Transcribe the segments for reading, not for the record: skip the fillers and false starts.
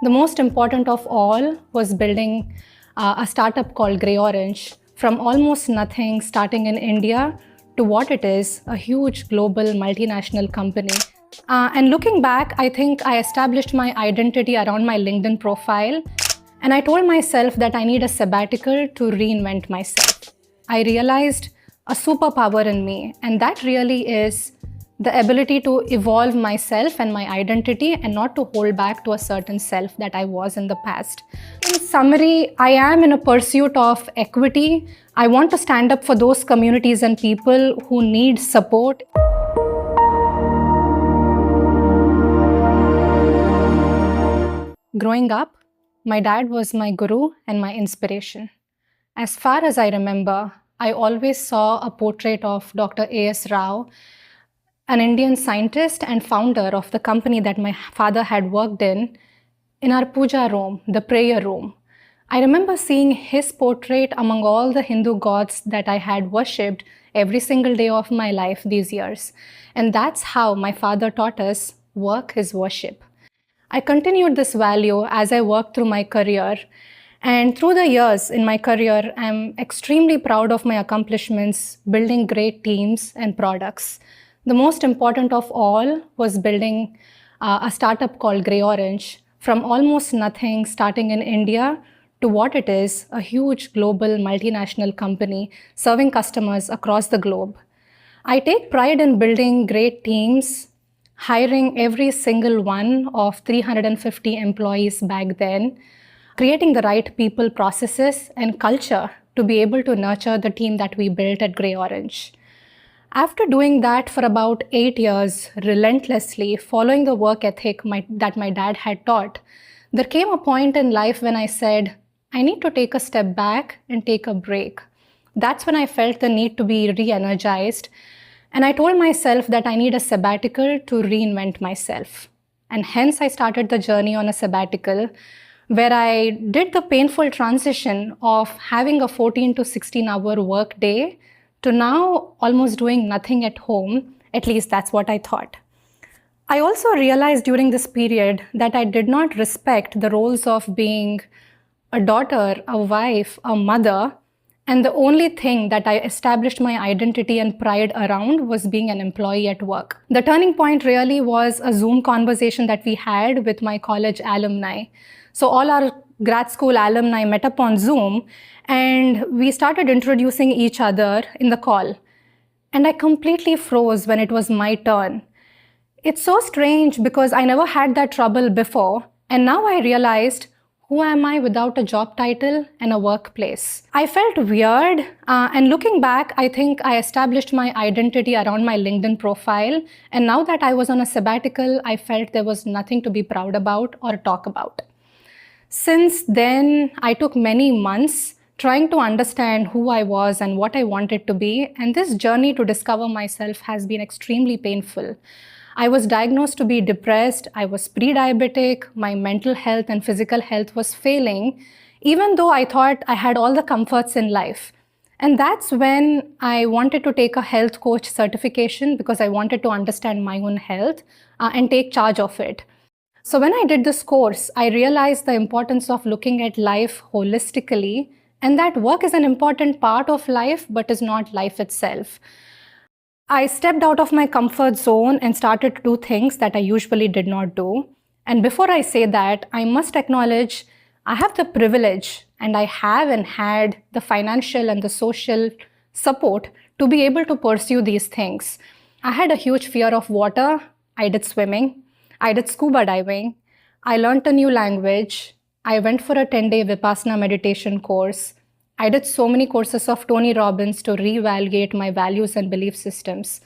The most important of all was building a startup called GreyOrange from almost nothing, starting in India, to what it is, a huge global multinational company. And looking back, I think I established my identity around my LinkedIn profile, and I told myself that I need a sabbatical to reinvent myself. I realized a superpower in me, and that really is the ability to evolve myself and my identity and not to hold back to a certain self that I was in the past. In summary, I am in a pursuit of equity. I want to stand up for those communities and people who need support. Growing up, my dad was my guru and my inspiration. As far as I remember, I always saw a portrait of Dr. A.S. Rao, an Indian scientist and founder of the company that my father had worked in our puja room, the prayer room. I remember seeing his portrait among all the Hindu gods that I had worshipped every single day of my life these years. And that's how my father taught us work is worship. I continued this value as I worked through my career. And through the years in my career, I'm extremely proud of my accomplishments, building great teams and products. The most important of all was building a startup called GreyOrange from almost nothing, starting in India, to what it is, a huge global multinational company serving customers across the globe. I take pride in building great teams, hiring every single one of 350 employees back then, creating the right people, processes, and culture to be able to nurture the team that we built at GreyOrange. After doing that for about 8 years, relentlessly following the work ethic that my dad had taught, there came a point in life when I said, I need to take a step back and take a break. That's when I felt the need to be re-energized. And I told myself that I need a sabbatical to reinvent myself. And hence I started the journey on a sabbatical where I did the painful transition of having a 14 to 16-hour work day to now almost doing nothing at home. At least that's what I thought. I also realized during this period that I did not respect the roles of being a daughter, a wife, a mother, and the only thing that I established my identity and pride around was being an employee at work. The turning point really was a Zoom conversation that we had with my college alumni. So all our grad school alumni met up on Zoom, and we started introducing each other in the call. And I completely froze when it was my turn. It's so strange because I never had that trouble before, and now I realized, who am I without a job title and a workplace? I felt weird, and looking back, I think I established my identity around my LinkedIn profile, and now that I was on a sabbatical, I felt there was nothing to be proud about or talk about. Since then, I took many months trying to understand who I was and what I wanted to be, and this journey to discover myself has been extremely painful. I was diagnosed to be depressed, I was pre-diabetic, my mental health and physical health was failing, even though I thought I had all the comforts in life. And that's when I wanted to take a health coach certification because I wanted to understand my own health and take charge of it. So when I did this course, I realized the importance of looking at life holistically, and that work is an important part of life, but is not life itself. I stepped out of my comfort zone and started to do things that I usually did not do. And before I say that, I must acknowledge I have the privilege, and I have and had the financial and the social support to be able to pursue these things. I had a huge fear of water. I did swimming. I did scuba diving. I learned a new language. I went for a 10-day Vipassana meditation course. I did so many courses of Tony Robbins to reevaluate my values and belief systems.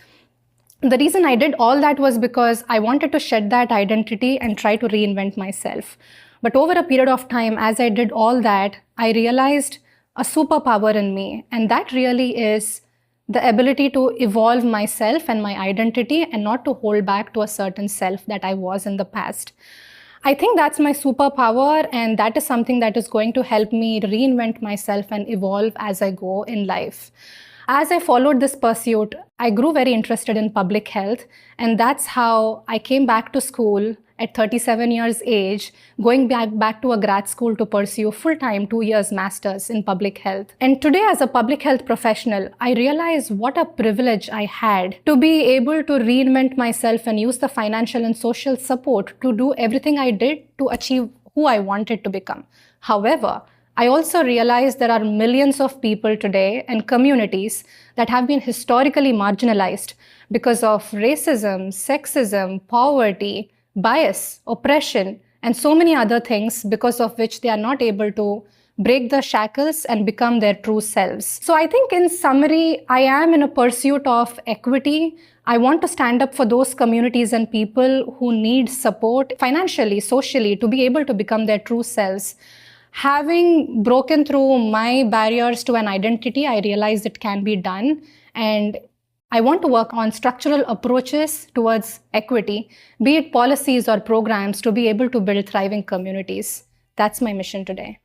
The reason I did all that was because I wanted to shed that identity and try to reinvent myself. But over a period of time, as I did all that, I realized a superpower in me, and that really is the ability to evolve myself and my identity and not to hold back to a certain self that I was in the past. I think that's my superpower, and that is something that is going to help me reinvent myself and evolve as I go in life. As I followed this pursuit, I grew very interested in public health, and that's how I came back to school at 37 years age, going back to a grad school to pursue full-time 2 years master's in public health. And today, as a public health professional, I realize what a privilege I had to be able to reinvent myself and use the financial and social support to do everything I did to achieve who I wanted to become. However, I also realize there are millions of people today and communities that have been historically marginalized because of racism, sexism, poverty, bias, oppression, and so many other things because of which they are not able to break the shackles and become their true selves. So I think in summary, I am in a pursuit of equity. I want to stand up for those communities and people who need support financially, socially, to be able to become their true selves. Having broken through my barriers to an identity, I realized it can be done. And I want to work on structural approaches towards equity, be it policies or programs, to be able to build thriving communities. That's my mission today.